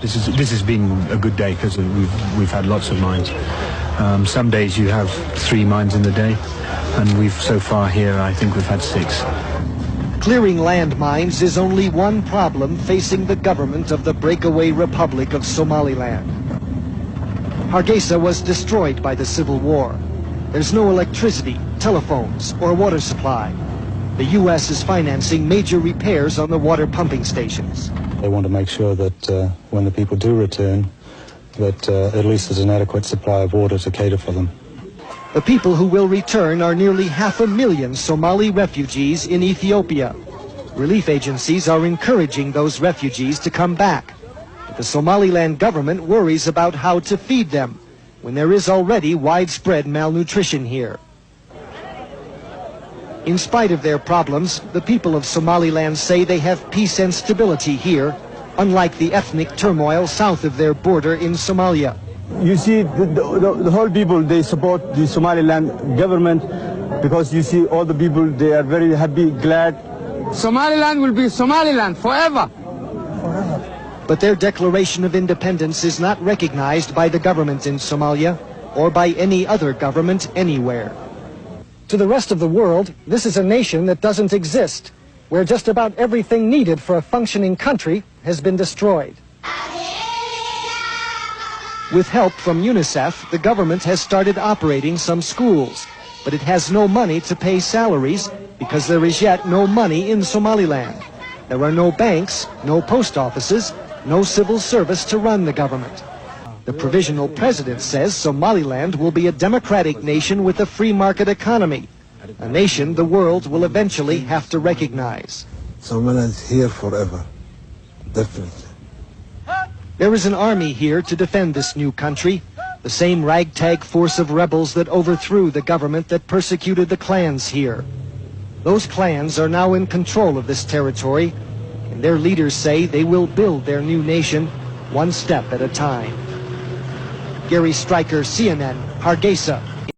This has been a good day because we've had lots of mines. Some days you have 3 mines in the day, and so far here I think we've had 6. Clearing landmines is only one problem facing the government of the breakaway Republic of Somaliland. Hargeisa was destroyed by the civil war. There's no electricity, telephones, or water supply. The U.S. is financing major repairs on the water pumping stations. They want to make sure that when the people do return, that at least there's an adequate supply of water to cater for them. The people who will return are nearly 500,000 Somali refugees in Ethiopia. Relief agencies are encouraging those refugees to come back. But the Somaliland government worries about how to feed them when there is already widespread malnutrition here. In spite of their problems, the people of Somaliland say they have peace and stability here, unlike the ethnic turmoil south of their border in Somalia. You see, the whole people, they support the Somaliland government because you see all the people, they are very happy, glad. Somaliland will be Somaliland forever. But their declaration of independence is not recognized by the government in Somalia or by any other government anywhere. To the rest of the world, this is a nation that doesn't exist, where just about everything needed for a functioning country has been destroyed. With help from UNICEF, the government has started operating some schools, but it has no money to pay salaries because there is yet no money in Somaliland. There are no banks, no post offices, no civil service to run the government. The provisional president says Somaliland will be a democratic nation with a free market economy, a nation the world will eventually have to recognize. Somaliland is here forever, definitely. There is an army here to defend this new country, the same ragtag force of rebels that overthrew the government that persecuted the clans here. Those clans are now in control of this territory, and their leaders say they will build their new nation one step at a time. Gary Stryker, CNN, Hargeisa.